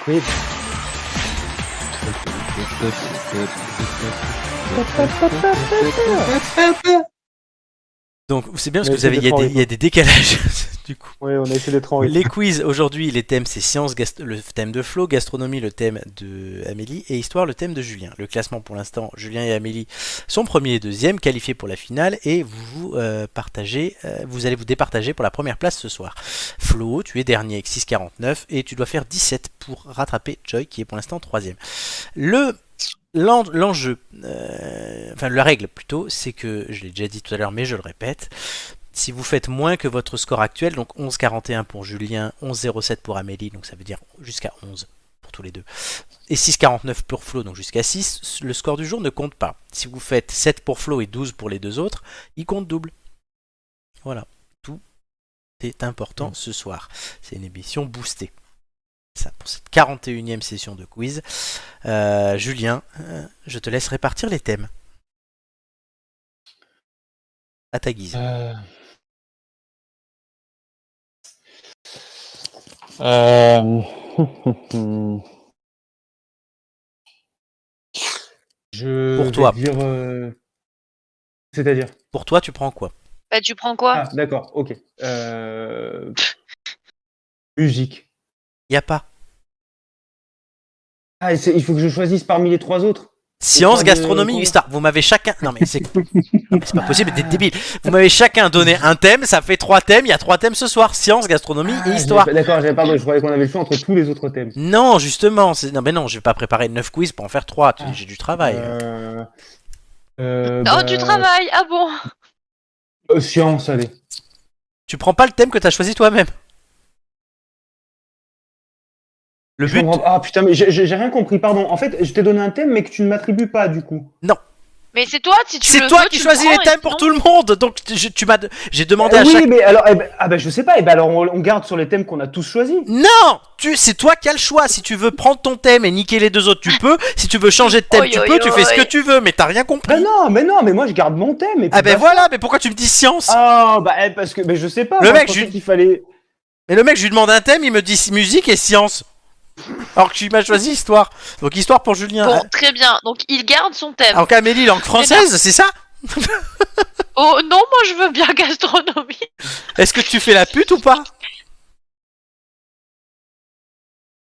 Quiz. Donc c'est bien parce Ouais, que vous avez, c'est il y a des décalages du coup. Oui, on a essayé d'être en rythme. Les quiz aujourd'hui, les thèmes c'est sciences, le thème de Flo, gastronomie le thème de Amélie et histoire le thème de Julien. Le classement pour l'instant, Julien et Amélie sont premier et deuxième, qualifiés pour la finale et vous allez vous départager pour la première place ce soir. Flo, tu es dernier avec 6,49 et tu dois faire 17 pour rattraper Joy qui est pour l'instant troisième. L'enjeu, enfin la règle plutôt, c'est que, je l'ai déjà dit tout à l'heure mais je le répète, si vous faites moins que votre score actuel, donc 11,41 pour Julien, 11,07 pour Amélie, donc ça veut dire jusqu'à 11 pour tous les deux, et 6,49 pour Flo, donc jusqu'à 6, le score du jour ne compte pas. Si vous faites 7 pour Flo et 12 pour les deux autres, il compte double. Voilà, tout est important ce soir. C'est une émission boostée. Ça pour cette 41e session de quiz. Julien, je te laisse répartir les thèmes. À ta guise. Je Pour toi. vais dire... C'est-à-dire Pour toi, tu prends quoi? Bah, tu prends quoi? Ah, d'accord, ok. Musique. Y a pas. Ah, il faut que je choisisse parmi les trois autres. Science, pas de- gastronomie, histoire. Vous m'avez chacun. Non mais c'est pas possible d'être débile. Vous m'avez chacun donné un thème. Ça fait 3 thèmes. Il y a 3 thèmes ce soir. Science, gastronomie et histoire. D'accord, je croyais qu'on avait le choix entre tous les autres thèmes. Non, justement. Non, mais non, je vais pas préparer 9 quiz pour en faire 3. J'ai du travail. Oh, du travail! Ah bon? Science, allez. Tu prends pas le thème que t'as choisi toi-même. Le Je but. comprends- Ah putain, mais j'ai rien compris, pardon. En fait, je t'ai donné un thème, mais que tu ne m'attribues pas, du coup. Mais c'est toi, si tu C'est le toi veux, qui tu choisis le les prends, thèmes et pour sinon- tout le monde. Donc j'ai demandé à oui, chaque. mais alors, je sais pas. Alors, on garde sur les thèmes qu'on a tous choisis. Non, c'est toi qui as le choix. Si tu veux prendre ton thème et niquer les deux autres, tu peux. Si tu veux changer de thème, Oi, tu oi, peux. Tu fais ce oi. que tu veux, mais t'as rien compris. Mais moi, je garde mon thème. Et puis Ah ben basta. voilà, mais pourquoi tu me dis science? Ah, parce que, je sais pas. Le moi, mec, je pensais je- qu'il fallait. Mais le mec, je lui demande un thème, il me dit musique et science. Alors que tu m'as choisi histoire. Donc histoire pour Julien. Bon, très bien. Donc, il garde son thème. Alors qu'Amélie, langue française, c'est ça? Oh non, moi je veux bien gastronomie. Est-ce que tu fais la pute ou pas?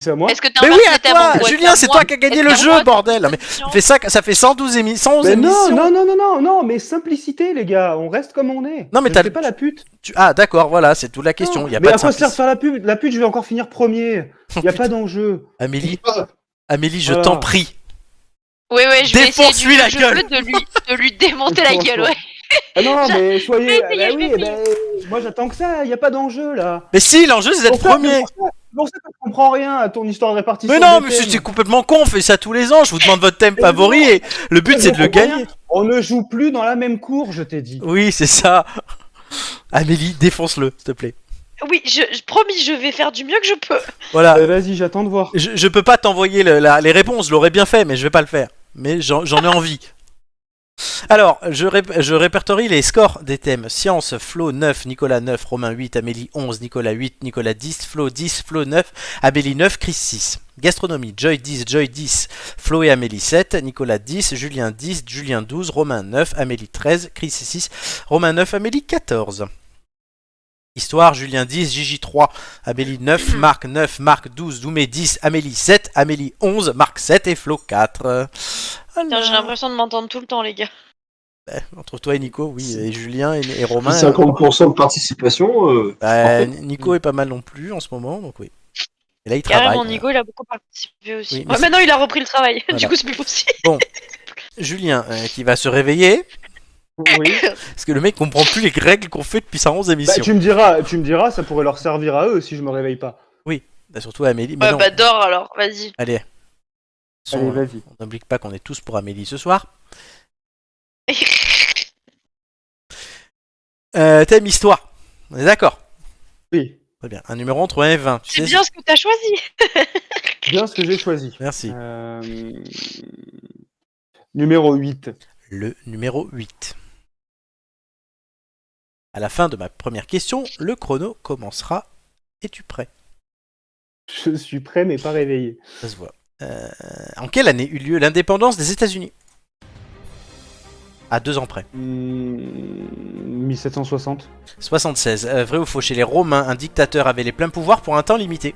C'est à moi. Est-ce que t'as Mais un oui, match à de thème toi, en gros? Julien, c'est toi qui as gagné le jeu, bordel. Mais fais ça fait 112 émissions, 111 Mais émissions. non, mais simplicité, les gars. On reste comme on est. Non, mais Je t'as fais pas la pute. Ah d'accord, voilà, c'est toute la question. Il y a mais pas à de quoi sert de simplicité. faire la pute? La pute, je vais encore finir premier. Il y a putain. pas d'enjeu. Amélie, Amélie, je Voilà. t'en prie. Oui, je vais essayer Défonce-lui la gueule. de lui démonter la gueule, ouais. Ah non, mais soyez. Je vais essayer, je vais Moi, j'attends que ça. Il y a pas d'enjeu là. Mais si, l'enjeu c'est d'être Pour ça, premier. c'est pour ça que je comprends rien à ton histoire de répartition. Mais non, des monsieur, thèmes. c'est complètement con, on fait ça tous les ans. Je vous demande votre thème favori et le but c'est de le gagner. On ne joue plus dans la même cour, je t'ai dit. Oui, c'est ça. Amélie, défonce-le, s'il te plaît. Oui, je promis, je vais faire du mieux que je peux. Voilà. Vas-y, j'attends de voir. Je peux pas t'envoyer les réponses, je l'aurais bien fait, mais je vais pas le faire. Mais j'en ai envie. Alors, je répertorie les scores des thèmes. Science, Flo 9, Nicolas 9, Romain 8, Amélie 11, Nicolas 8, Nicolas 10, Flo 10, Flo 9, Amélie 9, Chris 6. Gastronomie, Joy 10, Flo et Amélie 7, Nicolas 10, Julien 10, Julien 12, Romain 9, Amélie 13, Chris 6, Romain 9, Amélie 14. Histoire, Julien 10, Gigi 3, Amélie 9, Marc 9, Marc 12, Doumé 10, Amélie 7, Amélie 11, Marc 7 et Flo 4. Putain, j'ai l'impression de m'entendre tout le temps, les gars. Entre toi et Nico, oui, et Julien et Romain. 50% de participation. Nico est pas mal non plus en ce moment, donc oui. Et là, il travaille. Carrément, Nico, il a beaucoup participé aussi. Oui, mais Maintenant, il a repris le travail. Voilà. Du coup, c'est plus possible. Julien, qui va se réveiller, Oui. parce que le mec comprend plus les règles qu'on fait depuis 111 émissions. Tu me diras, ça pourrait leur servir à eux si je me réveille pas. Surtout Amélie. Mais Ouais, non. bah, dors alors, vas-y. Allez. Allez, vas-y. On n'oublie pas qu'on est tous pour Amélie ce soir. Thème histoire. On est d'accord? Oui. Très bien. Un numéro entre 1 et 20. Tu C'est sais, bien ce que t'as choisi. Bien ce que j'ai choisi. Merci. Numéro 8. Le numéro 8. À la fin de ma première question, le chrono commencera. Es-tu prêt? Je suis prêt, mais pas réveillé. Ça se voit. En quelle année eut lieu l'indépendance des États-Unis? À 2 ans près. 1760. 76. Vrai ou faux? Chez les Romains, un dictateur avait les pleins pouvoirs pour un temps limité.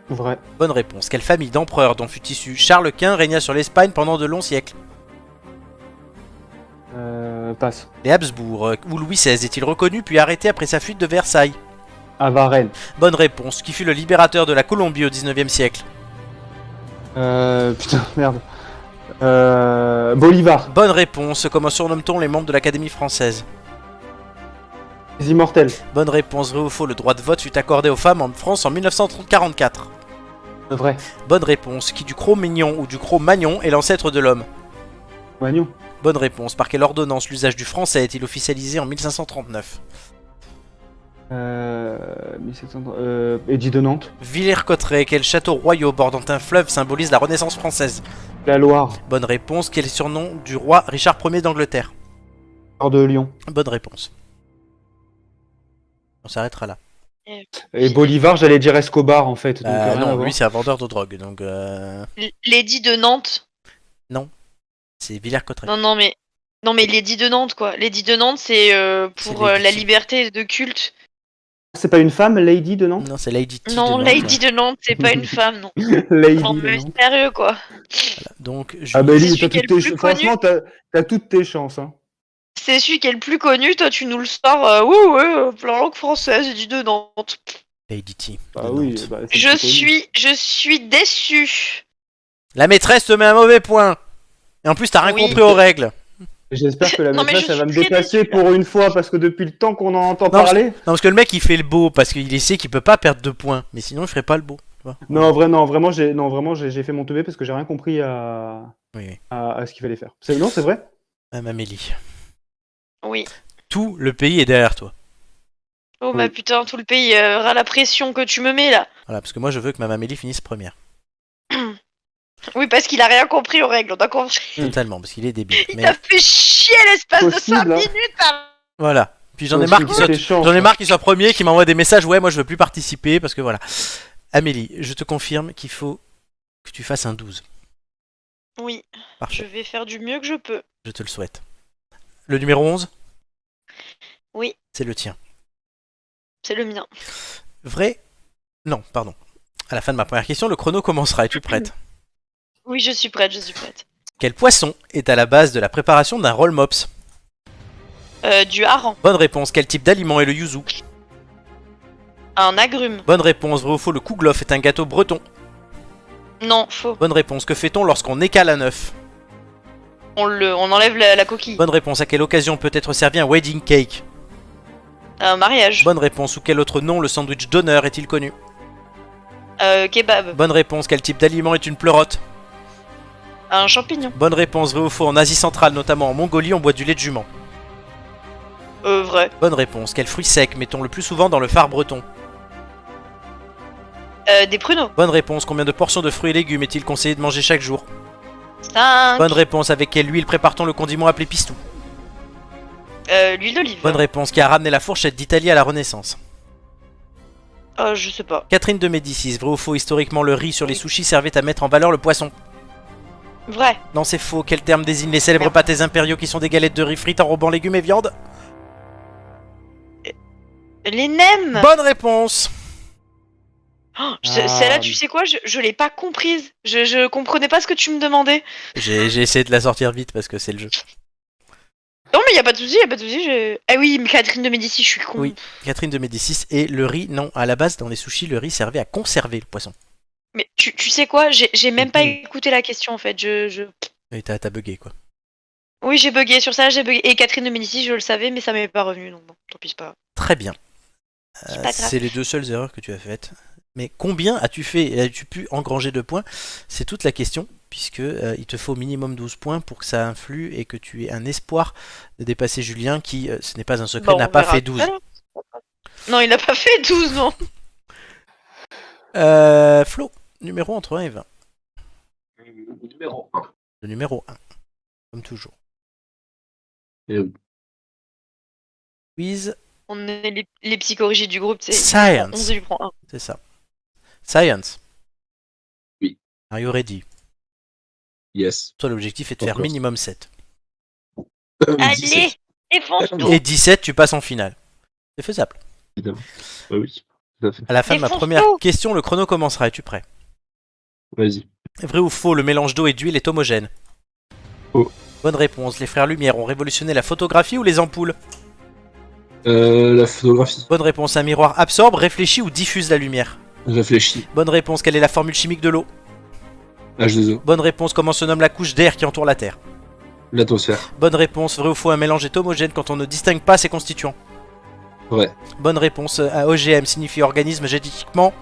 Vrai. Bonne réponse. Quelle famille d'empereurs dont fut issu Charles Quint régna sur l'Espagne pendant de longs siècles? Passe. Les Habsbourg. Où Louis XVI est-il reconnu puis arrêté après sa fuite de Versailles? À Varennes. Bonne réponse. Qui fut le libérateur de la Colombie au 19e siècle? Putain, merde. Bolivar. Bonne réponse. Comment surnomme-t-on les membres de l'Académie française? Les Immortels. Bonne réponse. Vrai ou faux? Le droit de vote fut accordé aux femmes en France en 1944. Vrai. Bonne réponse. Qui du Cro-Magnon ou du Cro-Magnon est l'ancêtre de l'homme? Magnon. Bonne réponse. Par quelle ordonnance l'usage du français est-il officialisé en 1539? 1700. Édit de Nantes. Villers-Cotterêts. Quel château royaux bordant un fleuve symbolise la Renaissance française? La Loire. Bonne réponse. Quel est le surnom du roi Richard Ier d'Angleterre? Port de Lyon. Bonne réponse. On s'arrêtera là. Et Bolivar, j'allais dire Escobar en fait. Donc, rien à non, voir. lui c'est un vendeur de drogue, donc L'édit de Nantes. c'est Villers-Cotterêts. Non, mais l'édit de Nantes, quoi. L'édit de Nantes, c'est pour C'est l'édit. la liberté de culte. C'est pas une femme, Lady de Nantes. Non, c'est Lady T. Non, de Nantes, l'édit de Nantes, c'est pas une femme, non. Lady Non, de mais Nantes. sérieux, quoi. voilà. Donc, Ah bah C'est Lily, celui qui est le plus franchement, t'as toutes tes chances. Hein. C'est celui qui est le plus connu, toi tu nous le sors, plein langue française, édit de Nantes. Lady T. de Ah oui, Nantes. bah, c'est le plus connu. Je suis déçu. La maîtresse te met un mauvais point. Et en plus, t'as rien Oui. compris aux règles. J'espère que la Non, mais maîtresse, je elle va me suis très dépasser déçue, là. pour une fois, parce que depuis le temps qu'on en entend Non, parler. Non, parce que le mec il fait le beau, parce qu'il sait qu'il peut pas perdre 2 points. Mais sinon, il ferait pas le beau. Tu vois. Non, vraiment, j'ai fait mon teubé parce que j'ai rien compris à Oui. ce qu'il fallait faire. Non, c'est vrai. Amélie. Oui. Tout le pays est derrière toi. Oh Oui. bah putain, tout le pays, ras la pression que tu me mets là. Voilà, parce que moi je veux que ma Amélie finisse première. Oui, parce qu'il a rien compris aux règles, on a compris. Totalement, parce qu'il est débile. Il Mais t'a fait chier l'espace de 5 Possible, hein. minutes. Hein. voilà. Puis j'en ai Aussi, marre qu'il soit, tes chances, j'en ai hein. marre qu'il soit premier, qu'il m'envoie des messages. Ouais, moi je veux plus participer parce que voilà. Amélie, je te confirme qu'il faut que tu fasses un 12. Oui, je Parfait, vais faire du mieux que je peux. je te le souhaite. Le numéro 11, Oui, c'est le tien. c'est le mien. Vrai? Non, pardon. À la fin de ma première question, le chrono commencera. Es-tu prête? Oui, je suis prête, je suis prête. Quel poisson est à la base de la préparation d'un roll mops? Du hareng, Bonne réponse. Quel type d'aliment est le yuzu? un agrume. Bonne réponse. Vrai ou faux, le kouglof est un gâteau breton? Non, faux. Bonne réponse. Que fait-on lorsqu'on écale un œuf? On enlève la coquille. Bonne réponse. À quelle occasion peut être servi un wedding cake? Un mariage. Bonne réponse. Sous quel autre nom le sandwich d'honneur est-il connu? Kebab. Bonne réponse. Quel type d'aliment est une pleurote? Un champignon. Bonne réponse. Vrai ou faux, en Asie centrale, notamment en Mongolie, on boit du lait de jument? Vrai. Bonne réponse. Quel fruit sec mettons le plus souvent dans le phare breton? Des pruneaux. Bonne réponse. Combien de portions de fruits et légumes est-il conseillé de manger chaque jour? 5. Bonne réponse. Avec quelle huile prépare-t-on le condiment appelé pistou? L'huile d'olive. Bonne réponse. Qui a ramené la fourchette d'Italie à la Renaissance? Je sais pas. Catherine de Médicis. Vrai ou faux, historiquement le riz sur les sushis servait à mettre en valeur le poisson? Vrai. Non, c'est faux. Quel terme désigne les célèbres pâtés impériaux qui sont des galettes de riz frites enrobant légumes et viande? Les nems. Bonne réponse. Celle-là, tu sais quoi, je l'ai pas comprise. Je comprenais pas ce que tu me demandais. J'ai essayé de la sortir vite parce que c'est le jeu. Non, mais y a pas de souci, y a pas de souci. Ah oui, mais Catherine de Médicis, je suis con. Oui. Catherine de Médicis. Et le riz, non, à la base, dans les sushis, le riz servait à conserver le poisson. Mais tu sais quoi, j'ai même pas écouté la question en fait. Et t'as bugué, quoi. Oui, j'ai bugué sur ça, j'ai bugué. Et Catherine de Médicis, je le savais, mais ça m'est pas revenu, donc bon, tant pis, c'est pas grave. Très bien. C'est pas grave. C'est les deux seules erreurs que tu as faites. Mais combien as-tu pu engranger de points? C'est toute la question, puisque il te faut au minimum 12 points pour que ça influe et que tu aies un espoir de dépasser Julien qui, ce n'est pas un secret, Bon, n'a on pas verra fait tout 12. à l'heure. Non, il a pas fait 12, non. Flo, numéro entre 1 et 20. Numéro 1. Le numéro 1, comme toujours. Et Quiz On est les psychorigis du groupe, c'est Science. 11 et lui prend 1. C'est ça. Science. Oui. Are you ready? Yes. Toi, l'objectif est de Of faire course. minimum 7. Allez, 17, défonce tout. Et 17, tu passes en finale. C'est faisable. évidemment. Bah oui, tout à fait. À la fin de ma Défonce première tout. question, le chrono commencera. Es-tu prêt? Vas-y. Vrai ou faux, le mélange d'eau et d'huile est homogène? Faux. Bonne réponse. Les frères Lumière ont révolutionné la photographie ou les ampoules? La photographie. Bonne réponse. Un miroir absorbe, réfléchit ou diffuse la lumière? Réfléchis. Bonne réponse. Quelle est la formule chimique de l'eau? H2O. Bonne réponse. Comment se nomme la couche d'air qui entoure la Terre? L'atmosphère. Bonne réponse. Vrai ou faux, un mélange est homogène quand on ne distingue pas ses constituants? Vrai. Bonne réponse. Un OGM signifie organisme génétiquement.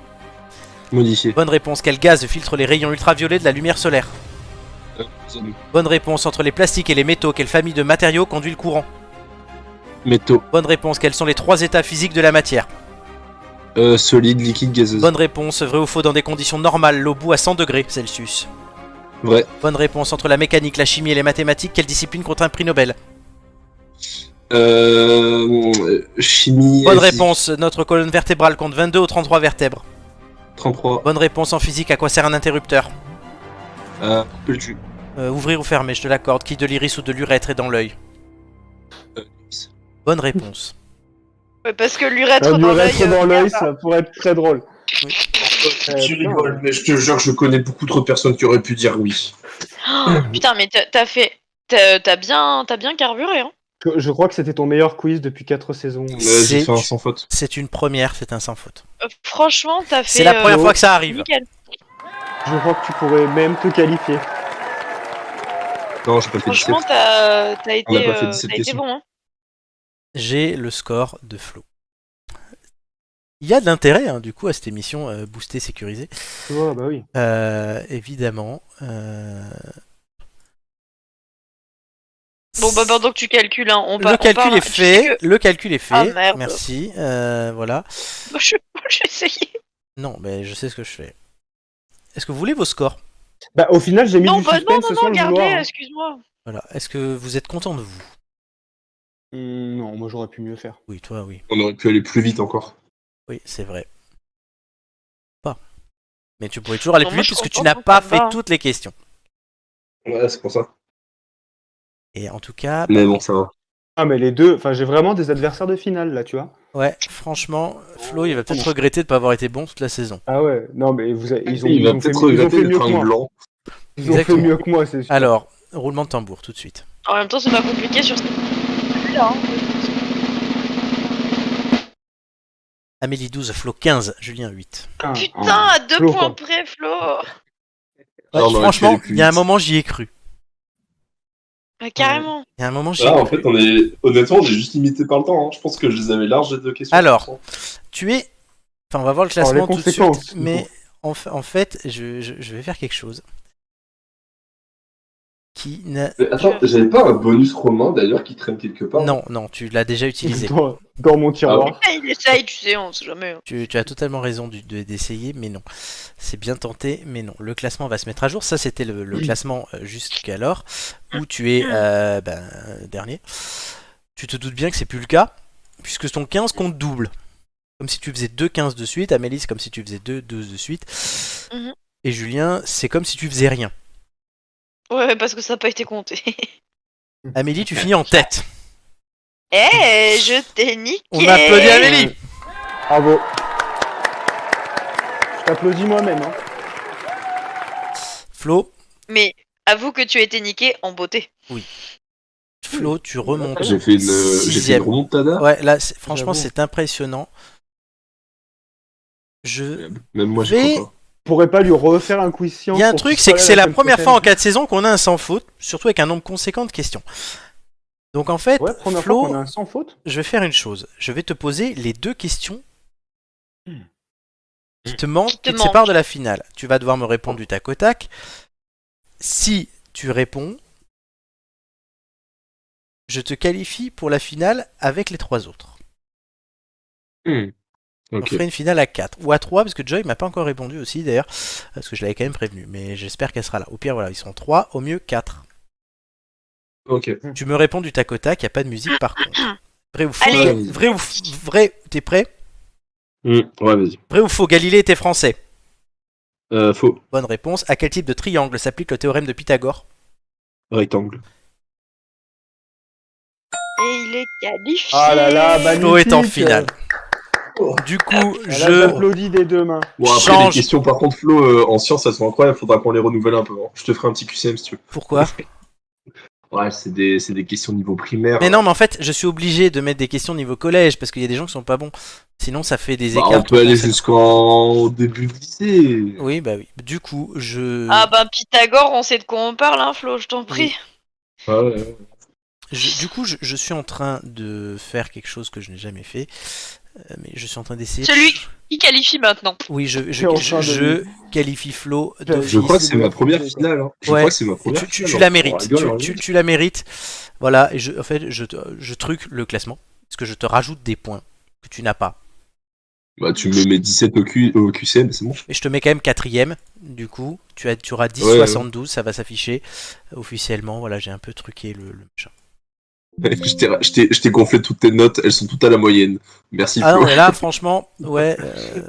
Modifié. Bonne réponse. Quel gaz filtre les rayons ultraviolets de la lumière solaire? Zone. Bonne réponse. Entre les plastiques et les métaux, quelle famille de matériaux conduit le courant? Métaux. Bonne réponse. Quels sont les 3 états physiques de la matière? Solide, liquide, gazeuse. Bonne réponse. Vrai ou faux, dans des conditions normales, l'eau bout à 100 degrés Celsius? Vrai. Bonne réponse. Entre la mécanique, la chimie et les mathématiques, quelle discipline compte un prix Nobel? Chimie. Bonne physique. réponse. Notre colonne vertébrale compte 22 ou 33 vertèbres? 33. Bonne réponse. En physique, à quoi sert un interrupteur? Couper le jus. Ouvrir ou fermer, je te l'accorde. Qui de l'iris ou de l'urètre est dans l'œil? Bonne réponse. Ouais, parce que l'urètre Un dans l'œil. urètre dans l'œil, merde. ça pourrait être très drôle. Tu putain. rigoles, mais je te jure, je connais beaucoup trop de personnes qui auraient pu dire oui. Oh, putain, mais t'as fait. T'as bien carburé, hein. Je crois que c'était ton meilleur quiz depuis 4 saisons. J'ai fait un sans faute. C'est une première, c'est un sans faute. Franchement, t'as fait. C'est la première fois que ça arrive. Nickel. Je crois que tu pourrais même te qualifier. Non, j'ai pas fait 17. Franchement, t'as été, On n'a pas fait 17 t'as été questions. bon, hein. J'ai le score de Flo. Il y a de l'intérêt, hein, du coup, à cette émission boostée, sécurisée. Oh, bah oui. Évidemment. Bon, bah, pendant que tu calcules, hein, Le calcul est fait. Le calcul est fait. Ah, merde. Merci. Voilà. Je j'ai essayé. Non, mais je sais ce que je fais. Est-ce que vous voulez vos scores? Bah, au final, j'ai mis Non, du bah, suspense sans non, le gardez, vouloir. excuse-moi. Voilà. Est-ce que vous êtes content de vous? Non, moi j'aurais pu mieux faire. Oui, toi, oui. On aurait pu aller plus vite encore. Oui, c'est vrai. Pas. Mais tu pourrais toujours aller Non, plus moi, vite je puisque tu comprends, n'as ça pas me fait va. toutes les questions. Ouais, c'est pour ça. Et en tout cas, Mais bon, ça va. Ah, mais les deux, enfin, j'ai vraiment des adversaires de finale là, tu vois. ouais, franchement, Flo, il va peut-être regretter de ne pas avoir été bon toute la saison. Ah ouais, non, mais ils ont, Il ils va ont fait, peut-être ils ont regretter fait mieux d'être que un moi. blanc. Ils ont fait Exactement. mieux que moi, c'est sûr. Alors, roulement de tambour tout de suite. En même temps, c'est pas compliqué sur celui-là, hein. Amélie 12, Flo 15, Julien 8. Ah, Putain, ah. à 2 Flo, points quoi. près, Flo. Ouais, Non, non, franchement, tu allais plus il y a un vite. moment, j'y ai cru. Bah, carrément. Il y a un moment, j'y ai Ah, cru. en fait, honnêtement, on est juste limité par le temps. Hein. Je pense que je les avais larges les deux questions. Alors. Tu es... Enfin, on va voir le Alors, les classement tout de conséquences, suite. du Mais coup. en fait, je vais faire quelque chose. Qui n'a... Mais attends, j'avais pas un bonus romain d'ailleurs qui traîne quelque part. Non, non, tu l'as déjà utilisé. Dans mon tiroir. Ah, il essaye, tu sais, on sait jamais. Tu as totalement raison d'essayer, mais non. C'est bien tenté, mais non. Le classement va se mettre à jour. Ça, c'était le classement jusqu'alors, où tu es dernier. Tu te doutes bien que c'est plus le cas, puisque ton 15 compte double. Comme si tu faisais 2 15 de suite. Amélie, c'est comme si tu faisais 2 12 de suite. Mhm. Et Julien, c'est comme si tu faisais rien. Ouais, parce que ça n'a pas été compté. Amélie, tu finis en tête. Eh, je t'ai niqué. On applaudit Amélie. Bravo. Je t'applaudis moi-même. Hein. Flo, Mais avoue que tu as été niqué en beauté. Flo, tu remontes. J'ai fait une Sixième. remontada. Ouais, là, franchement, J'avoue. c'est impressionnant. Je Même moi, vais- je crois pas. On pourrait pas lui refaire un quiz science. Il y a un pour truc, qu'il c'est soit que là c'est la semaine première fois en prochaine 4 saisons qu'on a un sans faute, surtout avec un nombre conséquent de questions. Donc en fait, Ouais, première Flo, fois qu'on a un sans faute. je vais faire une chose. Je vais te poser les 2 questions qui te manquent, Qui te qui te séparent manquent. de la finale. Tu vas devoir me répondre du tac au tac. Si tu réponds, je te qualifie pour la finale avec les 3 autres. On Ok. ferait une finale à 4 ou à 3 parce que Joy m'a pas encore répondu aussi d'ailleurs, parce que je l'avais quand même prévenu, mais j'espère qu'elle sera là. Au pire, voilà, ils sont 3, au mieux 4. Ok. Tu me réponds du tac au tac, y a pas de musique par contre. Vrai ou faux? Allez. Vrai ou vrai? T'es prêt? Ouais, vas-y. Vrai ou faux? Galilée était français. Faux. Bonne réponse. À quel type de triangle s'applique le théorème de Pythagore? Rectangle. Et il est qualifié. Ah là là, magnifique. Flo est en finale. Du coup, Là, je j'applaudis des deux mains. Bon, après, Change. les questions, par contre, Flo, en sciences, elles sont incroyables. Faudra qu'on les renouvelle un peu. Hein. Je te ferai un petit QCM si tu veux. pourquoi? Ouais, c'est des questions niveau primaire. Mais non, mais en fait, je suis obligé de mettre des questions niveau collège parce qu'il y a des gens qui sont pas bons. Sinon, ça fait des Bah, écarts. on peut aller jusqu'en début de lycée. Oui, bah oui. Du coup, Ah bah Pythagore, on sait de quoi on parle, hein, Flo, je t'en prie. Ouais. je suis en train de faire quelque chose que je n'ai jamais fait. Mais je suis en train d'essayer. Celui qui qualifie maintenant. Oui, T'es en train de- je qualifie Flo Je d'office. Je crois que Fils c'est de- ma première finale. Hein. Je Ouais. crois que c'est ma première Tu finale. la On mérites. rigole, on Tu la mérites. Voilà. Et en fait, je truque le classement. Parce que je te rajoute des points que tu n'as pas. Bah, tu me mets 17 au QCM, c'est bon. Et je te mets quand même quatrième. Du coup, tu auras 10,72. Ça va s'afficher officiellement. Voilà, j'ai un peu truqué le machin. Je t'ai gonflé toutes tes notes, elles sont toutes à la moyenne. Merci Ah Flo. non, mais là, franchement, ouais.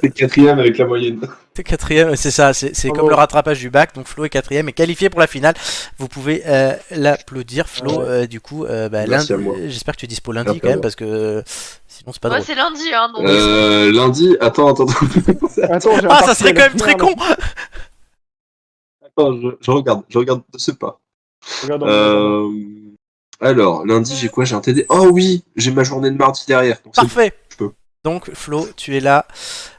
T'es quatrième avec la moyenne. T'es quatrième, c'est ça, c'est Bravo. comme le rattrapage du bac, donc Flo est quatrième et qualifié pour la finale. Vous pouvez l'applaudir, Flo. Du coup, bah, Merci lundi, à moi. j'espère que tu es dispo lundi Merci quand à même, moi. parce que sinon c'est pas Ouais, drôle. c'est lundi, hein, donc. Lundi, attends. Attends, j'ai un Ah, ça serait partiel. quand même très con! Attends, je regarde de ce pas. Regarde, regarde. Alors, lundi, j'ai quoi? J'ai un TD. Oh oui, j'ai ma journée de mardi derrière. Donc c'est Parfait! je peux. Donc Flo, tu es là.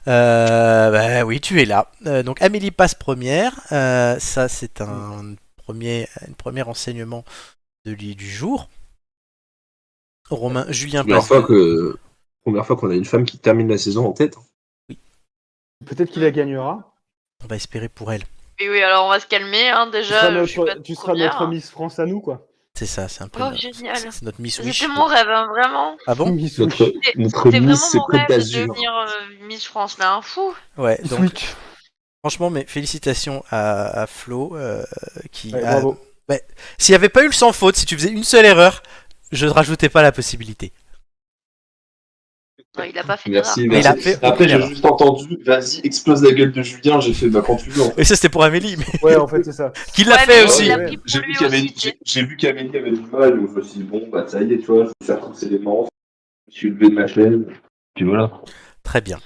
Bah oui, tu es là. Donc Amélie passe première. Ça, c'est un premier enseignement du jour. Julien Première passe. première fois qu'on a une femme qui termine la saison en tête. Peut-être qu'il la gagnera. On va espérer pour elle. Oui, alors on va se calmer, hein, Tu déjà. seras je suis pas tu seras première, notre hein. Miss France à nous, quoi. C'est ça, c'est un peu. Oh, génial. C'est notre Miss Wish. C'était mon rêve, hein, vraiment. Ah bon? Miss Notre, Wish. notre C'était vraiment Miss mon Côte rêve de d'Azur. devenir Miss France, mais un fou. Ouais, Miss donc Wish. franchement, mais félicitations à Flo qui Ouais, a... bravo. S'il n'y avait pas eu le sans faute, si tu faisais une seule erreur, je ne rajoutais pas la possibilité. Ouais, il a pas fait Merci, Mais il merci. a fait Après, aucune j'ai erreur. juste entendu, vas-y, explose la gueule de Julien. J'ai fait, bah quand tu veux. En fait. Et ça, c'était pour Amélie, mais Ouais, en fait, c'est ça. qui l'a Ouais, fait mais aussi. il a Ouais. pris pour J'ai lui vu qu'Amélie aussi. j'ai vu qu'Amélie avait du mal, donc je me suis dit, bon, bah ça y est, tu vois, je vais faire pousser les manches. Je me suis levé de ma chaise. Puis voilà. Très bien.